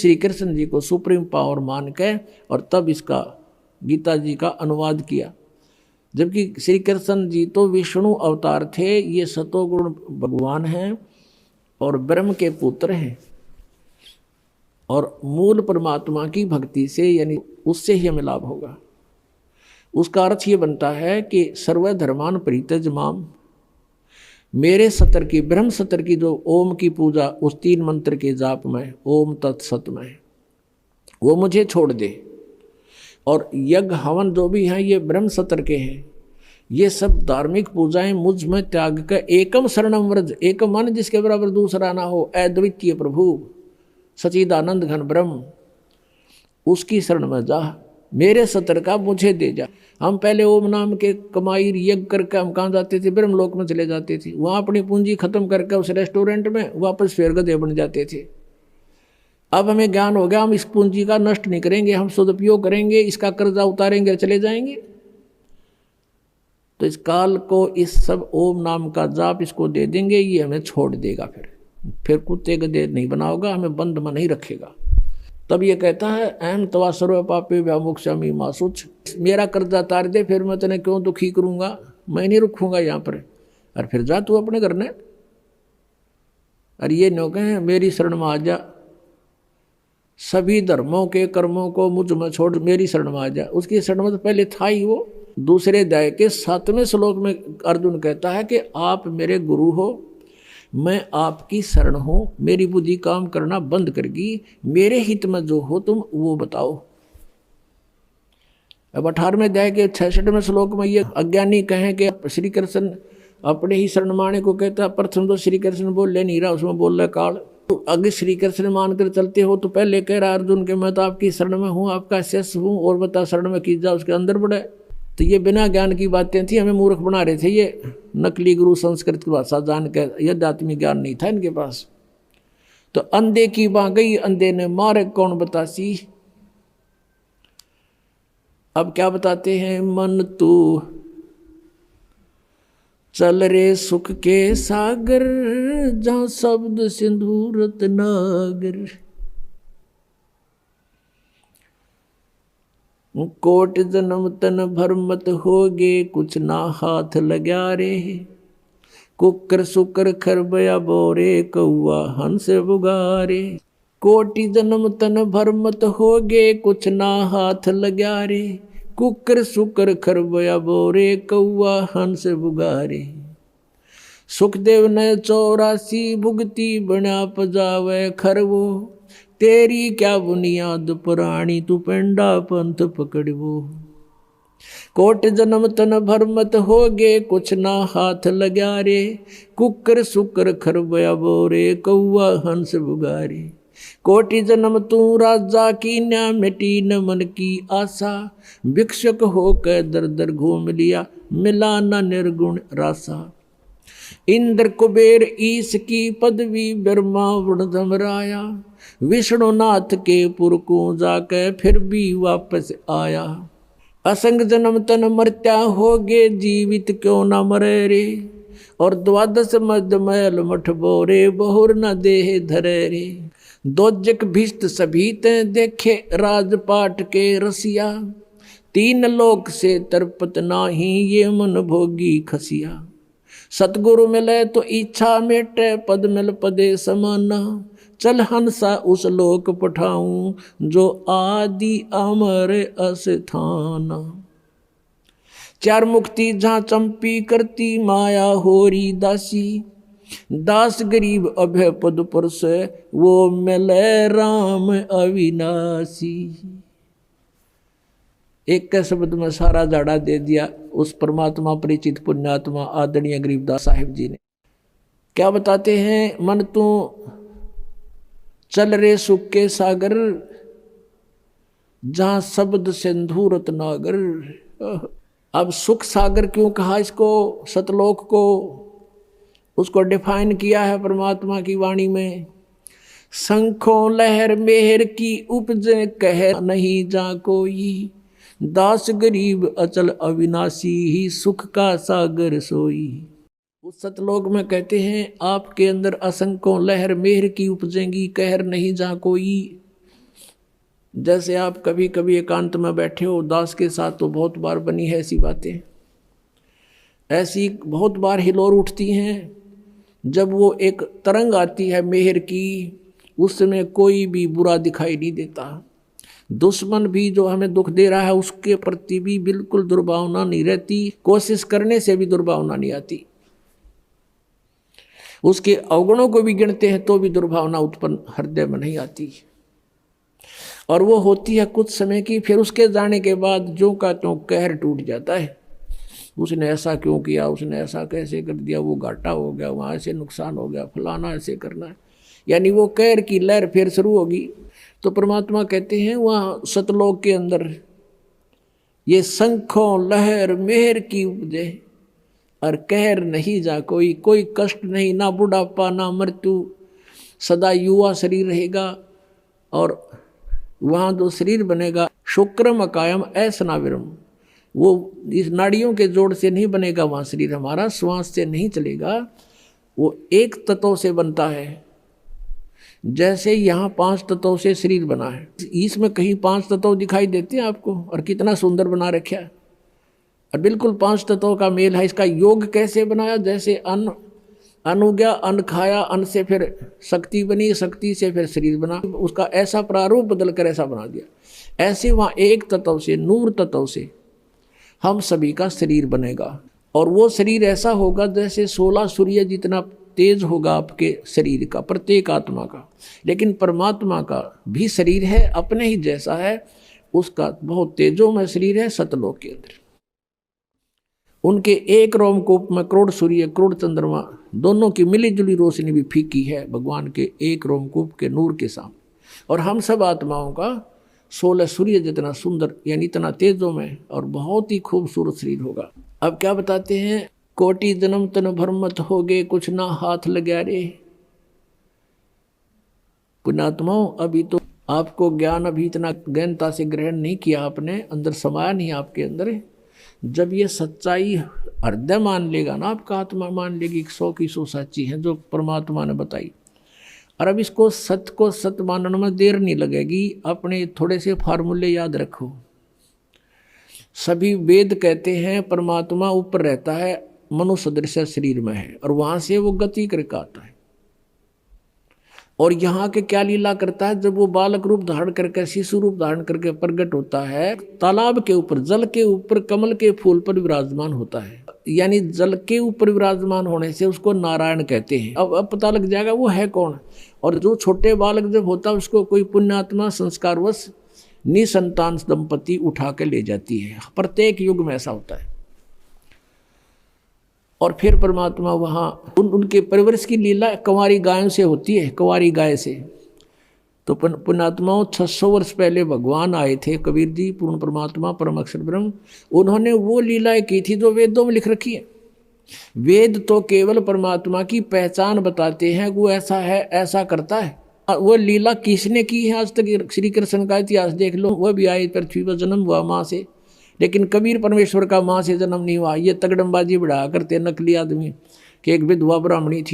श्री कृष्ण जी को supreme power मान के और तब इसका गीता जी का अनुवाद किया। जबकि श्री कृष्ण जी तो विष्णु अवतार थे, ये सतोगुण भगवान हैं और ब्रह्म के पुत्र हैं, और मूल परमात्मा की भक्ति से यानी उससे ही हमें लाभ होगा। उसका अर्थ ये बनता है कि सर्वधर्मान परित्यज माम, मेरे सत्र की ब्रह्म सत्र की जो ओम की पूजा उस 3 मंत्र के जाप में ओम तत्सत में वो मुझे छोड़ दे, और यज्ञ हवन जो भी हैं ये ब्रह्म सत्र के हैं, ये सब धार्मिक पूजाएं मुझ में त्याग कर एकम शरणम व्रज, एकम मन जिसके बराबर दूसरा ना हो, अद्वितीय प्रभु सचिदानंद घन ब्रह्म, उसकी शरण में जा, मेरे सत्र का मुझे दे जा। हम पहले ओम नाम के कमाई यज्ञ करके हम कहाँ जाते थे? ब्रह्मलोक में चले जाते थे, वहाँ अपनी पूंजी खत्म करके उस रेस्टोरेंट में वापस फेर गधे बन जाते थे। अब हमें ज्ञान हो गया, हम इस पूंजी का नष्ट नहीं करेंगे, हम सदुपयोग करेंगे, इसका कर्जा उतारेंगे, चले जाएंगे। तो इस काल को इस सब ओम नाम का जाप इसको दे देंगे, ये हमें छोड़ देगा, फिर कुत्ते गधे नहीं बनाओगा, हमें बंद में नहीं रखेगा। तब ये कहता है अहम तवा सर्व पापे व्यामोक्षामि मा शुच, मेरा कर्जा तार दे, फिर मैं तेने क्यों दुखी करूंगा, मैं नहीं रुकूंगा यहाँ पर, और फिर जा तू अपने घर ने। अरे ये नो कहें मेरी शरण में आ जा, सभी धर्मों के कर्मों को मुझ में छोड़ मेरी शरण में आ जा। उसकी शरण में तो पहले था ही वो। दूसरे अध्याय के 7वें श्लोक में अर्जुन कहता है कि आप मेरे गुरु हो, मैं आपकी शरण हूँ, मेरी बुद्धि काम करना बंद करगी, मेरे हित में जो हो तुम वो बताओ। अब 18वें अध्याय के 66वें श्लोक में ये अज्ञानी कहें कि श्री कृष्ण अपने ही शरण माने को कहता, प्रथम तो श्री कृष्ण बोल ले नहीं रहा, उसमें बोल रहा काल। तो अगर श्री कृष्ण मानकर चलते हो तो पहले कह रहा अर्जुन के मैं तो आपकी शरण में हूँ, आपका शिष्य हूँ, और बता शरण में की जा उसके अंदर बढ़े। तो ये बिना ज्ञान की बातें थी, हमें मूर्ख बना रहे थे ये नकली गुरु, संस्कृत की भाषा जान के, यह आत्मिक ज्ञान नहीं था इनके पास। तो अंधे की बाँ गई, अंधे ने मारे कौन बतासी। अब क्या बताते हैं, मन तू चल रे सुख के सागर, जहाँ शब्द सिंधु रत्नागर, कोट जन्म तन भर मत होगे, कुछ ना हाथ लग्या रे, कुकर सुकर खरबया बोरे, कौआ हंस बुगारे। कोटि जन्म तन भर मत होगे, कुछ ना हाथ लग्या रे, कुकर सुकर खरबया बोरे, कौआ हंस बुगारे। सुखदेव ने 84 भुगती बना पजावे खरवो, तेरी क्या बुनियाद पुरानी, तू पेंडा पंथ पकड़वो। कोट जन्म तन भर मत होगे, कुछ ना हाथ लग्या रे, कुकर सुकर खरबया बोरे, कौआ हंस बुगारे। कोटि जन्म तू राजा की न मिटी न मन की आशा, भिक्षुक होकर दर दर घूम लिया, मिला न निर्गुण रासा। इंद्र कुबेर ईश की पदवी, ब्रह्मा वृणधम राया, विष्णुनाथ के पुर को जाकर फिर भी वापस आया। असंग जन्म तन मर्त्या होगे, जीवित क्यों न मरे रे, और 12 मद मैल मठ बोरे, बहुर न देह धरे रे। दोजक भिष्ट सभी ते देखे, राजपाट के रसिया, 3 लोक से तरपत नाही, ये मन भोगी खसिया। सतगुरु मिले तो इच्छा मेटे, पद मिल पदे समाना, चल हंसा उस लोक पठाऊं, जो आदि अमर अस्थाना। 4 मुक्ति जहाँ चंपी करती, माया होरी दासी, दास गरीब अभय पद पर से, वो मिले राम अविनाशी। एक के शब्द में सारा जाड़ा दे दिया उस परमात्मा परिचित पुण्यात्मा आदरणीय गरीबदास साहिब जी ने। क्या बताते हैं, मन तू चल रे सुख के सागर, जहाँ शब्द सिंधु रत्नागर। अब सुख सागर क्यों कहा इसको, सतलोक को, उसको डिफाइन किया है परमात्मा की वाणी में। शंखों लहर मेहर की उपजे, कह नहीं जा कोई, दास गरीब अचल अविनाशी, ही सुख का सागर सोई। उस सतलोक में कहते हैं आपके अंदर असंख्यों लहर मेहर की उपजेंगी, कहर नहीं जा कोई। जैसे आप कभी कभी एकांत में बैठे हो उदास के साथ, तो बहुत बार बनी है ऐसी बातें, ऐसी बहुत बार हिलोर उठती हैं। जब वो एक तरंग आती है मेहर की, उस समय कोई भी बुरा दिखाई नहीं देता। दुश्मन भी जो हमें दुख दे रहा है उसके प्रति भी बिल्कुल दुर्भावना नहीं रहती, कोशिश करने से भी दुर्भावना नहीं आती। उसके अवगुणों को भी गिनते हैं तो भी दुर्भावना उत्पन्न हृदय में नहीं आती, और वो होती है कुछ समय की। फिर उसके जाने के बाद जो का त्यों कहर टूट जाता है। उसने ऐसा क्यों किया, उसने ऐसा कैसे कर दिया, वो घाटा हो गया, वहाँ ऐसे नुकसान हो गया, फलाना ऐसे करना है, यानी वो कहर की लहर फिर शुरू होगी। तो परमात्मा कहते हैं वहाँ सतलोक के अंदर ये शंखों लहर मेहर की उपजे और कहर नहीं जा कोई, कोई कष्ट नहीं, ना बुढ़ापा ना मृत्यु, सदा युवा शरीर रहेगा। और वहाँ जो शरीर बनेगा शुक्रम अकायम ऐसनाविरम, वो इस नाड़ियों के जोड़ से नहीं बनेगा वहाँ शरीर हमारा, श्वास से नहीं चलेगा, वो एक तत्व से बनता है। जैसे यहाँ 5 तत्वों से शरीर बना है, इसमें कहीं 5 तत्व दिखाई देते हैं आपको, और कितना सुंदर बना रखा है, और बिल्कुल 5 तत्वों का मेल है। इसका योग कैसे बनाया, जैसे अन्न हो गया, अन्न खाया, अन्न से फिर शक्ति बनी, शक्ति से फिर शरीर बना, उसका ऐसा प्रारूप बदल कर ऐसा बना दिया। ऐसे वहाँ एक तत्व से, नूर तत्व से हम सभी का शरीर बनेगा, और वो शरीर ऐसा होगा जैसे 16 सूर्य जितना तेज होगा आपके शरीर का, प्रत्येक आत्मा का। लेकिन परमात्मा का भी शरीर है, अपने ही जैसा है, उसका बहुत तेजोमय शरीर है सतलोक के अंदर। उनके एक रोमकूप में करोड़ सूर्य करोड़ चंद्रमा दोनों की मिली जुली रोशनी भी फीकी है भगवान के एक रोमकूप के नूर के सामने। और हम सब आत्माओं का 16 सूर्य जितना सुंदर, यानी इतना तेजों में और बहुत ही खूबसूरत शरीर होगा। अब क्या बताते हैं, कोटि जन्म तन भरमत हो गए, कुछ ना हाथ लगा रे। पुण्यात्माओं, अभी तो आपको ज्ञान अभी इतना गहनता से ग्रहण नहीं किया आपने, अंदर समाया नहीं आपके अंदर। जब ये सच्चाई हृदय मान लेगा ना, आपका आत्मा मान लेगी 100 की 100 सच्ची है जो परमात्मा ने बताई। और अब इसको सत्य को सत्य मानने में देर नहीं लगेगी। अपने थोड़े से फार्मूले याद रखो। सभी वेद कहते हैं परमात्मा ऊपर रहता है, मनुष्य सदृश शरीर में है, और वहां से वो गति करके आता है। और यहाँ के क्या लीला करता है, जब वो बालक रूप धारण करके, शिशु रूप धारण करके प्रकट होता है, तालाब के ऊपर, जल के ऊपर कमल के फूल पर विराजमान होता है। यानी जल के ऊपर विराजमान होने से उसको नारायण कहते हैं। अब पता लग जाएगा वो है कौन। और जो छोटे बालक जब होता है उसको कोई पुण्यात्मा संस्कारवश निसंतान दंपति उठा के ले जाती है। प्रत्येक युग में ऐसा होता है। और फिर परमात्मा वहाँ उनके परिवर्ष की लीला कंवारी गायों से होती है, कंवारी गाय से। तो पुण्यात्माओं 600 वर्ष पहले भगवान आए थे, कबीर जी पूर्ण परमात्मा परम अक्षर ब्रह्म। उन्होंने वो लीलाएं की थी जो वेदों में लिख रखी है। वेद तो केवल परमात्मा की पहचान बताते हैं, वो ऐसा है, ऐसा करता है। वो लीला किसने की है आज तक, श्री कृष्ण का इतिहास देख लो, वह भी आए पृथ्वी पर, जन्म हुआ माँ से। लेकिन कबीर परमेश्वर का माँ से जन्म नहीं हुआ। ये तगड़मबाजी बढ़ा करते नकली आदमी कि एक विधवा ब्राह्मणी थी,